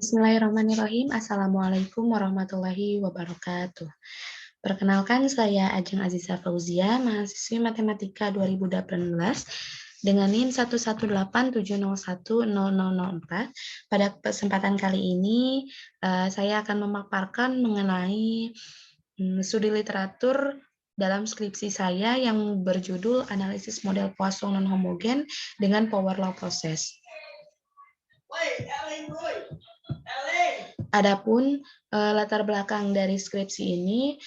Bismillahirrahmanirrahim. Assalamualaikum warahmatullahi wabarakatuh. Perkenalkan, saya Ajeng Aziza Fauzia, mahasiswi Matematika 2018 dengan NIM 11870100004. Pada kesempatan kali ini, saya akan memaparkan mengenai studi literatur dalam skripsi saya yang berjudul Analisis Model Poisson Non-Homogen dengan Power Law Process. Adapun latar belakang dari skripsi ini,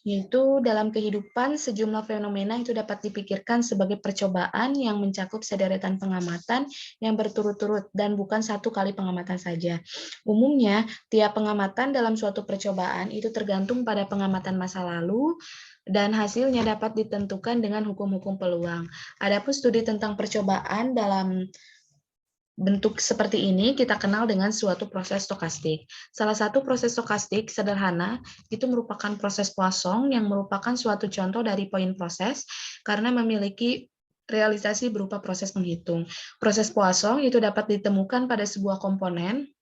yaitu dalam kehidupan sejumlah fenomena itu dapat dipikirkan sebagai percobaan yang mencakup sederetan pengamatan yang berturut-turut dan bukan satu kali pengamatan saja. Umumnya, tiap pengamatan dalam suatu percobaan itu tergantung pada pengamatan masa lalu dan hasilnya dapat ditentukan dengan hukum-hukum peluang. Adapun studi tentang percobaan dalam bentuk seperti ini kita kenal dengan suatu proses stokastik. Salah satu proses stokastik sederhana itu merupakan proses Poisson yang merupakan suatu contoh dari poin proses karena memiliki realisasi berupa proses menghitung. Proses Poisson itu dapat ditemukan pada sebuah komponen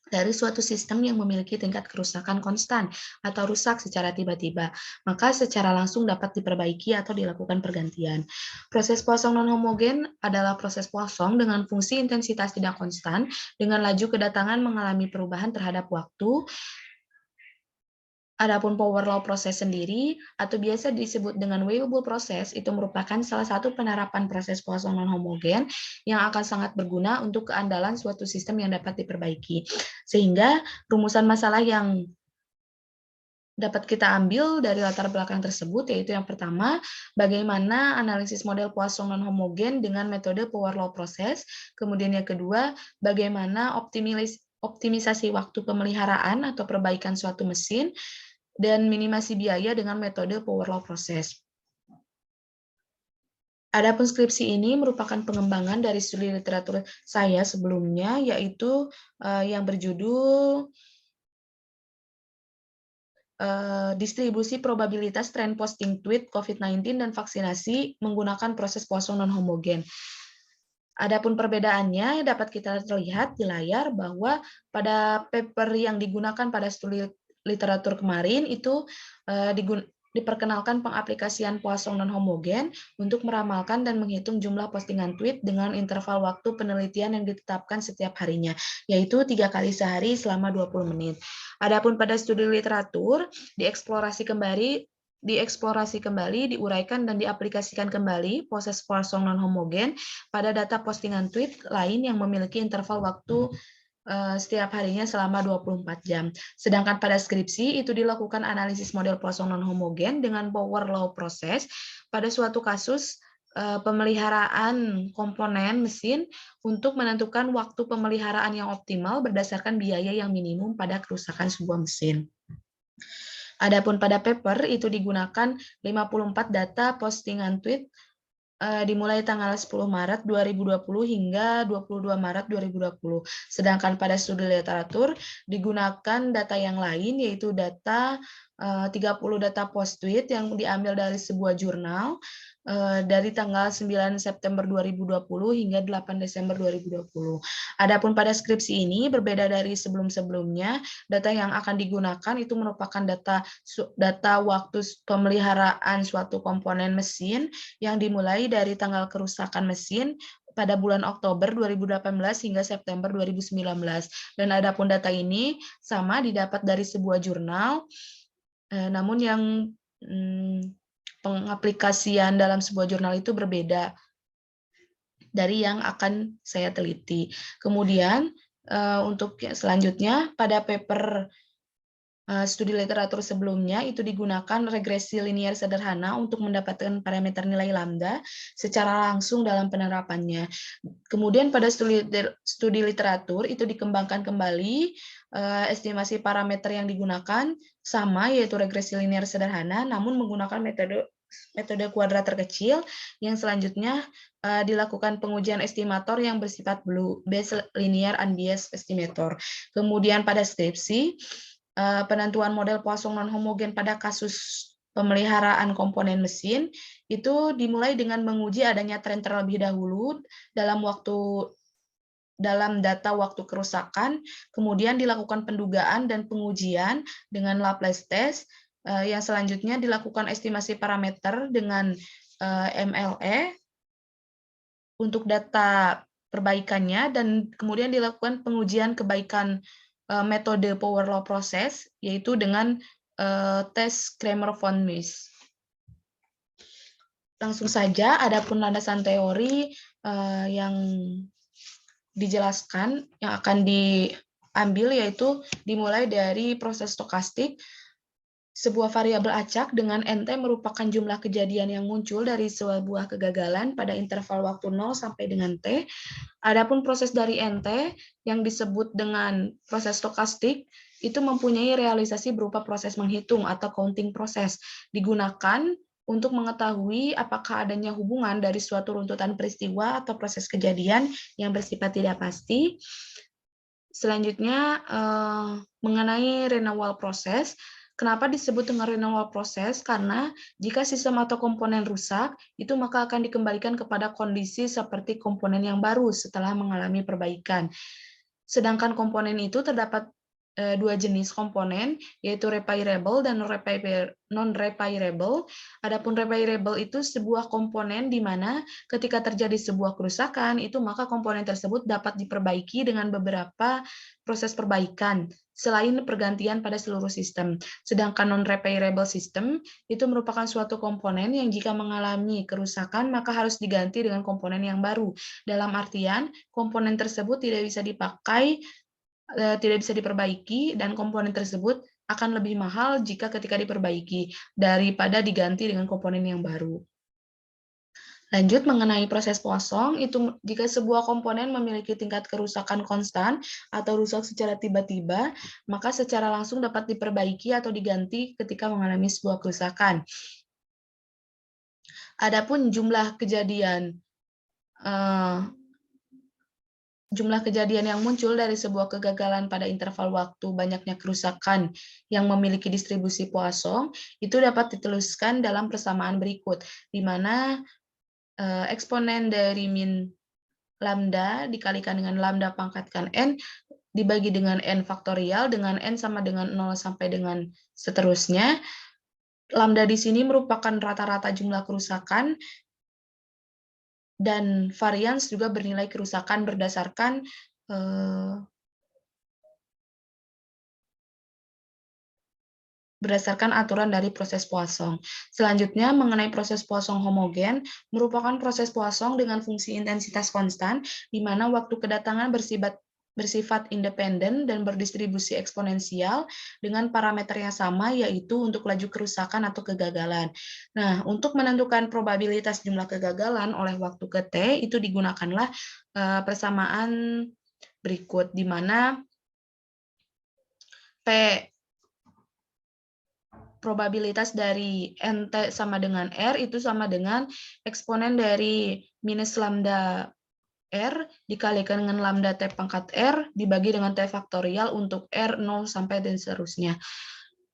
dari suatu sistem yang memiliki tingkat kerusakan konstan atau rusak secara tiba-tiba, maka secara langsung dapat diperbaiki atau dilakukan pergantian. Proses Poisson non-homogen adalah proses Poisson dengan fungsi intensitas tidak konstan, dengan laju kedatangan mengalami perubahan terhadap waktu. Adapun power law proses sendiri, atau biasa disebut dengan Weibull proses, itu merupakan salah satu penerapan proses Poisson non-homogen yang akan sangat berguna untuk keandalan suatu sistem yang dapat diperbaiki. Sehingga rumusan masalah yang dapat kita ambil dari latar belakang tersebut, yaitu yang pertama, bagaimana analisis model Poisson non-homogen dengan metode power law proses. Kemudian yang kedua, bagaimana optimisasi waktu pemeliharaan atau perbaikan suatu mesin, dan minimasi biaya dengan metode power law proses. Adapun skripsi ini merupakan pengembangan dari studi literatur saya sebelumnya, yaitu yang berjudul distribusi probabilitas tren posting tweet COVID-19 dan vaksinasi menggunakan proses Poisson non-homogen. Adapun perbedaannya dapat kita lihat di layar bahwa pada paper yang digunakan pada studi literatur kemarin itu diperkenalkan pengaplikasian Poisson non-homogen untuk meramalkan dan menghitung jumlah postingan tweet dengan interval waktu penelitian yang ditetapkan setiap harinya, yaitu 3 kali sehari selama 20 menit. Adapun pada studi literatur, dieksplorasi kembali, diuraikan dan diaplikasikan kembali proses Poisson non-homogen pada data postingan tweet lain yang memiliki interval waktu setiap harinya selama 24 jam. Sedangkan pada skripsi itu dilakukan analisis model Poisson non-homogen dengan power law proses pada suatu kasus pemeliharaan komponen mesin untuk menentukan waktu pemeliharaan yang optimal berdasarkan biaya yang minimum pada kerusakan sebuah mesin. Adapun pada paper itu digunakan 54 data postingan tweet dimulai tanggal 10 Maret 2020 hingga 22 Maret 2020. Sedangkan pada studi literatur digunakan data yang lain, yaitu data 30 data post tweet yang diambil dari sebuah jurnal dari tanggal 9 September 2020 hingga 8 Desember 2020. Adapun pada skripsi ini berbeda dari sebelum-sebelumnya, data yang akan digunakan itu merupakan data waktu pemeliharaan suatu komponen mesin yang dimulai dari tanggal kerusakan mesin pada bulan Oktober 2018 hingga September 2019. Dan adapun data ini sama didapat dari sebuah jurnal, namun yang pengaplikasian dalam sebuah jurnal itu berbeda dari yang akan saya teliti. Kemudian untuk selanjutnya pada paper studi literatur sebelumnya itu digunakan regresi linier sederhana untuk mendapatkan parameter nilai lambda secara langsung dalam penerapannya. Kemudian pada studi literatur itu dikembangkan kembali estimasi parameter yang digunakan sama, yaitu regresi linier sederhana, namun menggunakan metode kuadrat terkecil yang selanjutnya dilakukan pengujian estimator yang bersifat Bayes linear unbiased estimator. Kemudian pada skripsi penentuan model Poisson non-homogen pada kasus pemeliharaan komponen mesin itu dimulai dengan menguji adanya tren terlebih dahulu dalam waktu dalam data waktu kerusakan, kemudian dilakukan pendugaan dan pengujian dengan Laplace test, yang selanjutnya dilakukan estimasi parameter dengan MLE untuk data perbaikannya, dan kemudian dilakukan pengujian kebaikan metode power law process, yaitu dengan tes Cramer-Von Mises. Langsung saja, adapun landasan teori yang dijelaskan yang akan diambil yaitu dimulai dari proses stokastik. Sebuah variabel acak dengan NT merupakan jumlah kejadian yang muncul dari sebuah kegagalan pada interval waktu 0 sampai dengan T. Adapun proses dari NT yang disebut dengan proses stokastik itu mempunyai realisasi berupa proses menghitung atau counting proses, digunakan untuk mengetahui apakah adanya hubungan dari suatu runtutan peristiwa atau proses kejadian yang bersifat tidak pasti. Selanjutnya, mengenai renewal proses. Kenapa disebut dengan renewal proses? Karena jika sistem atau komponen rusak, itu maka akan dikembalikan kepada kondisi seperti komponen yang baru setelah mengalami perbaikan. Sedangkan komponen itu terdapat dua jenis komponen, yaitu repairable dan non-repairable. Adapun repairable itu sebuah komponen di mana ketika terjadi sebuah kerusakan, itu maka komponen tersebut dapat diperbaiki dengan beberapa proses perbaikan, selain pergantian pada seluruh sistem. Sedangkan non-repairable system itu merupakan suatu komponen yang jika mengalami kerusakan, maka harus diganti dengan komponen yang baru. Dalam artian, komponen tersebut tidak bisa dipakai, tidak bisa diperbaiki, dan komponen tersebut akan lebih mahal jika ketika diperbaiki daripada diganti dengan komponen yang baru. Lanjut mengenai proses Poisson, itu jika sebuah komponen memiliki tingkat kerusakan konstan atau rusak secara tiba-tiba, maka secara langsung dapat diperbaiki atau diganti ketika mengalami sebuah kerusakan. Adapun jumlah kejadian yang muncul dari sebuah kegagalan pada interval waktu banyaknya kerusakan yang memiliki distribusi Poisson itu dapat dituliskan dalam persamaan berikut, di mana eksponen dari min lambda dikalikan dengan lambda pangkatkan n dibagi dengan n faktorial dengan n sama dengan 0 sampai dengan seterusnya. Lambda di sini merupakan rata-rata jumlah kerusakan, dan varians juga bernilai kerusakan berdasarkan aturan dari proses Poisson. Selanjutnya, mengenai proses Poisson homogen, merupakan proses Poisson dengan fungsi intensitas konstan, di mana waktu kedatangan bersifat independen dan berdistribusi eksponensial dengan parameter yang sama, yaitu untuk laju kerusakan atau kegagalan. Nah, untuk menentukan probabilitas jumlah kegagalan oleh waktu ke T, itu digunakanlah persamaan berikut, di mana P probabilitas dari NT sama dengan R itu sama dengan eksponen dari minus lambda R dikalikan dengan lambda T pangkat R dibagi dengan T faktorial untuk R 0 sampai dan seterusnya.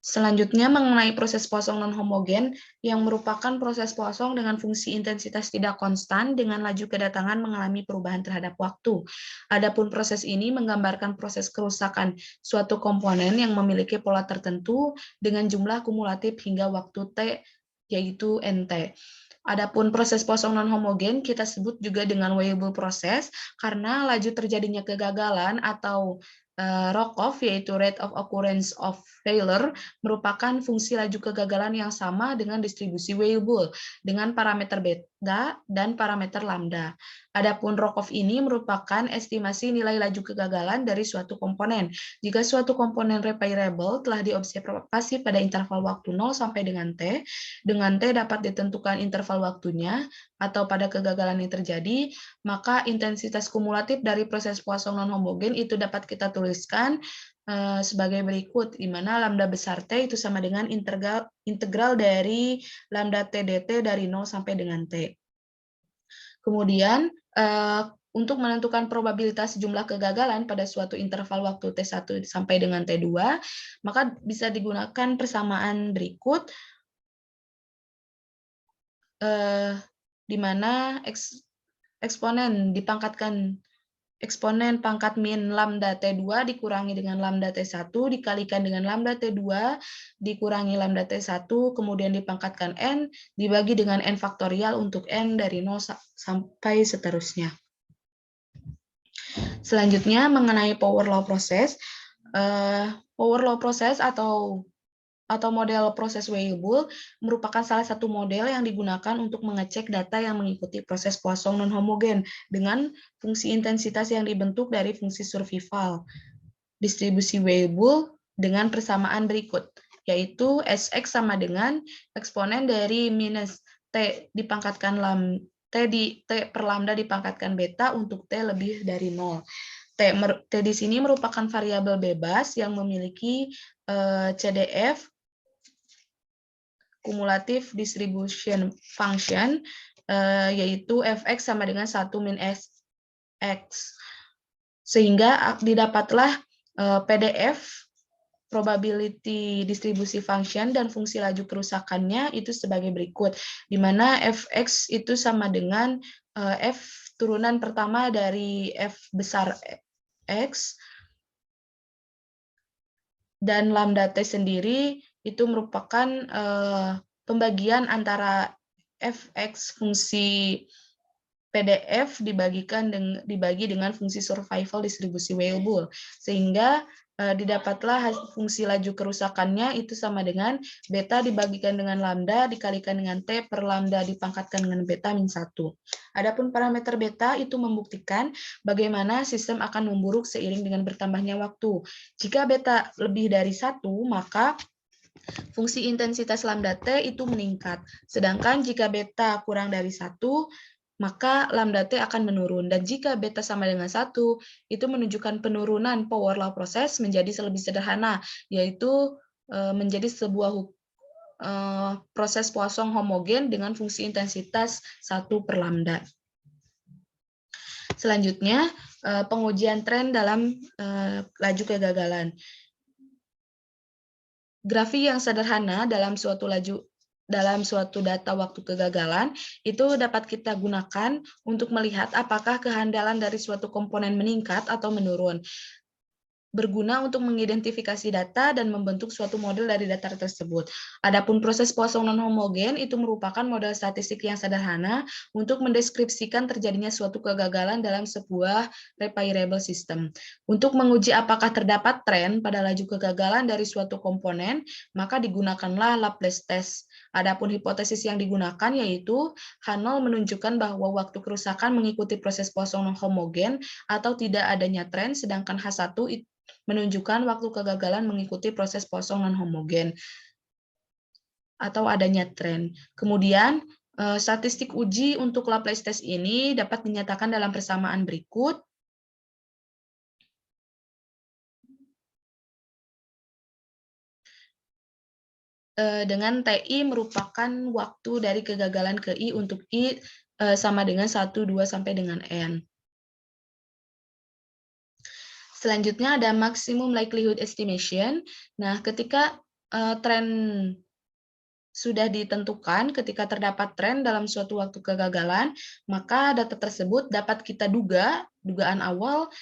Selanjutnya mengenai proses Poisson non-homogen yang merupakan proses Poisson dengan fungsi intensitas tidak konstan dengan laju kedatangan mengalami perubahan terhadap waktu. Adapun proses ini menggambarkan proses kerusakan suatu komponen yang memiliki pola tertentu dengan jumlah kumulatif hingga waktu T, yaitu NT. Adapun proses Poisson non-homogen kita sebut juga dengan Weibull process karena laju terjadinya kegagalan atau ROC-OFF, yaitu rate of occurrence of failure, merupakan fungsi laju kegagalan yang sama dengan distribusi Weibull dengan parameter beta dan parameter lambda. Adapun ROC-OFF ini merupakan estimasi nilai laju kegagalan dari suatu komponen. Jika suatu komponen repairable telah diobservasi pada interval waktu 0 sampai dengan T dapat ditentukan interval waktunya atau pada kegagalan yang terjadi, maka intensitas kumulatif dari proses Poisson non-homogen itu dapat kita tuliskan sebagai berikut, di mana lambda besar T itu sama dengan integral dari lambda T dt dari 0 sampai dengan T. Kemudian, untuk menentukan probabilitas jumlah kegagalan pada suatu interval waktu T1 sampai dengan T2, maka bisa digunakan persamaan berikut, di mana eksponen dipangkatkan eksponen pangkat min lambda T2 dikurangi dengan lambda T1 dikalikan dengan lambda T2 dikurangi lambda T1 kemudian dipangkatkan N dibagi dengan N faktorial untuk N dari 0 sampai seterusnya. Selanjutnya mengenai power law process. Power law process atau model proses Weibull merupakan salah satu model yang digunakan untuk mengecek data yang mengikuti proses Poisson non-homogen dengan fungsi intensitas yang dibentuk dari fungsi survival. Distribusi Weibull dengan persamaan berikut, yaitu Sx sama dengan eksponen dari minus T dipangkatkan T per lambda dipangkatkan beta untuk T lebih dari 0. T di sini merupakan variabel bebas yang memiliki CDF kumulatif distribution function, yaitu fx sama dengan 1 min x. Sehingga didapatlah PDF probability distribusi function dan fungsi laju kerusakannya itu sebagai berikut, di mana fx itu sama dengan f turunan pertama dari f besar x, dan lambda t sendiri itu merupakan pembagian antara fx fungsi PDF dibagi dengan fungsi survival distribusi Weibull, sehingga didapatlah fungsi laju kerusakannya itu sama dengan beta dibagikan dengan lambda dikalikan dengan T per lambda dipangkatkan dengan beta min 1. Adapun parameter beta itu membuktikan bagaimana sistem akan memburuk seiring dengan bertambahnya waktu. Jika beta lebih dari 1, maka fungsi intensitas lambda T itu meningkat. Sedangkan jika beta kurang dari 1, maka lambda T akan menurun. Dan jika beta sama dengan 1, itu menunjukkan penurunan power law proses menjadi lebih sederhana, yaitu menjadi sebuah proses Poisson homogen dengan fungsi intensitas 1 per lambda. Selanjutnya, pengujian tren dalam laju kegagalan. Grafik yang sederhana dalam suatu data waktu kegagalan itu dapat kita gunakan untuk melihat apakah kehandalan dari suatu komponen meningkat atau menurun. Berguna untuk mengidentifikasi data dan membentuk suatu model dari data tersebut. Adapun proses Poisson non-homogen itu merupakan model statistik yang sederhana untuk mendeskripsikan terjadinya suatu kegagalan dalam sebuah repairable system. Untuk menguji apakah terdapat tren pada laju kegagalan dari suatu komponen, maka digunakanlah Laplace test. Adapun hipotesis yang digunakan yaitu H0 menunjukkan bahwa waktu kerusakan mengikuti proses Poisson non-homogen atau tidak adanya tren, sedangkan H1 itu menunjukkan waktu kegagalan mengikuti proses Poisson non-homogen atau adanya tren. Kemudian, statistik uji untuk Laplace test ini dapat dinyatakan dalam persamaan berikut. Dengan TI merupakan waktu dari kegagalan ke I untuk I sama dengan 1, 2, sampai dengan N. Selanjutnya ada maximum likelihood estimation. Nah, ketika tren sudah ditentukan, ketika terdapat tren dalam suatu waktu kegagalan, maka data tersebut dapat kita dugaan awal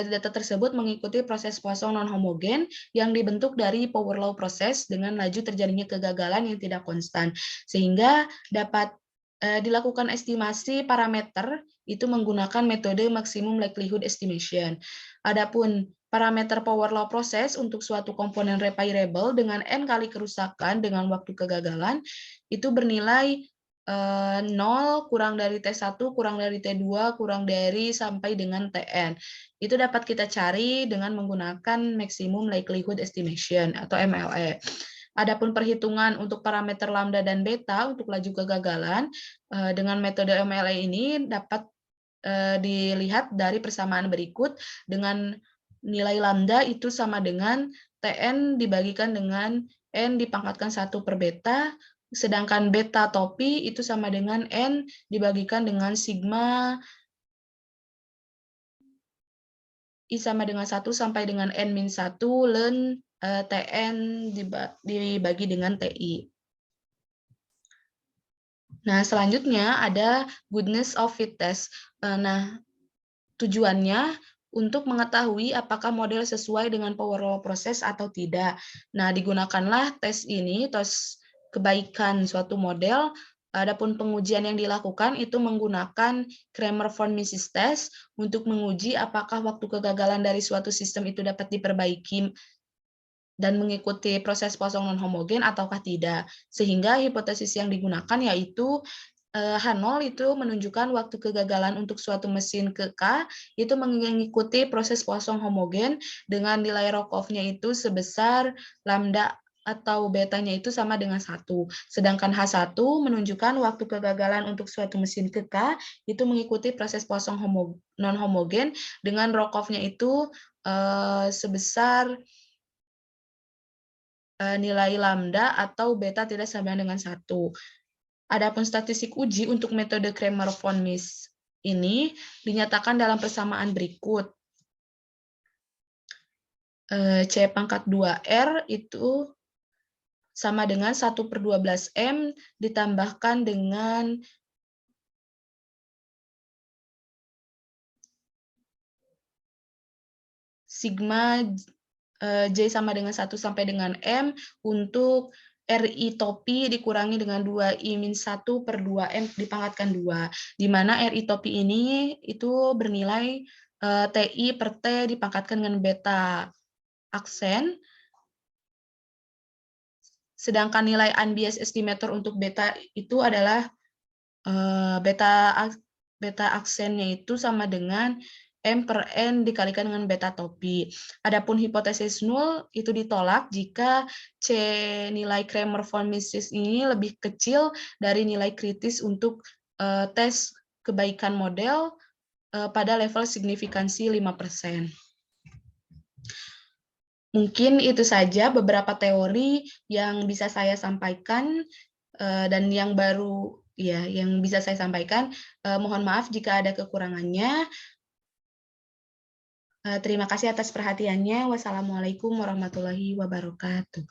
data tersebut mengikuti proses Poisson non-homogen yang dibentuk dari power law proses dengan laju terjadinya kegagalan yang tidak konstan. Sehingga dapat dilakukan estimasi parameter itu menggunakan metode maximum likelihood estimation. Adapun parameter power law proses untuk suatu komponen repairable dengan N kali kerusakan dengan waktu kegagalan itu bernilai 0 kurang dari T1 kurang dari T2 kurang dari sampai dengan Tn. Itu dapat kita cari dengan menggunakan maximum likelihood estimation atau MLE. Adapun perhitungan untuk parameter lambda dan beta untuk laju kegagalan dengan metode MLE ini dapat dilihat dari persamaan berikut, dengan nilai lambda itu sama dengan Tn dibagikan dengan N dipangkatkan 1 per beta, sedangkan beta topi itu sama dengan N dibagikan dengan sigma I sama dengan 1 sampai dengan N-1 ln Tn dibagi dengan Ti. Nah, selanjutnya ada goodness of fit test. Nah, tujuannya untuk mengetahui apakah model sesuai dengan power law proses atau tidak. Nah, digunakanlah tes ini, tes kebaikan suatu model. Adapun pengujian yang dilakukan itu menggunakan Cramer-von Mises test untuk menguji apakah waktu kegagalan dari suatu sistem itu dapat diperbaiki dan mengikuti proses kosong non-homogen ataukah tidak. Sehingga hipotesis yang digunakan yaitu H0 itu menunjukkan waktu kegagalan untuk suatu mesin ke K itu mengikuti proses kosong homogen dengan nilai Rokov-nya itu sebesar lambda atau betanya itu sama dengan 1. Sedangkan H1 menunjukkan waktu kegagalan untuk suatu mesin ke K itu mengikuti proses kosong non-homogen dengan Rokov-nya itu sebesar nilai lambda atau beta tidak sama dengan 1. Adapun statistik uji untuk metode Cramer-von Mises ini dinyatakan dalam persamaan berikut. C pangkat 2R itu sama dengan 1/12M ditambahkan dengan sigma J sama dengan 1 sampai dengan M untuk RI topi dikurangi dengan 2I-1/2M dipangkatkan 2, di mana RI topi ini itu bernilai TI per T dipangkatkan dengan beta aksen, sedangkan nilai unbiased estimator untuk beta itu adalah beta aksennya itu sama dengan M per N dikalikan dengan beta topi. Adapun hipotesis nul itu ditolak jika C nilai Cramer-von Mises ini lebih kecil dari nilai kritis untuk tes kebaikan model pada level signifikansi 5%. Mungkin itu saja beberapa teori yang bisa saya sampaikan dan yang baru ya yang bisa saya sampaikan. Mohon maaf jika ada kekurangannya. Terima kasih atas perhatiannya. Wassalamualaikum warahmatullahi wabarakatuh.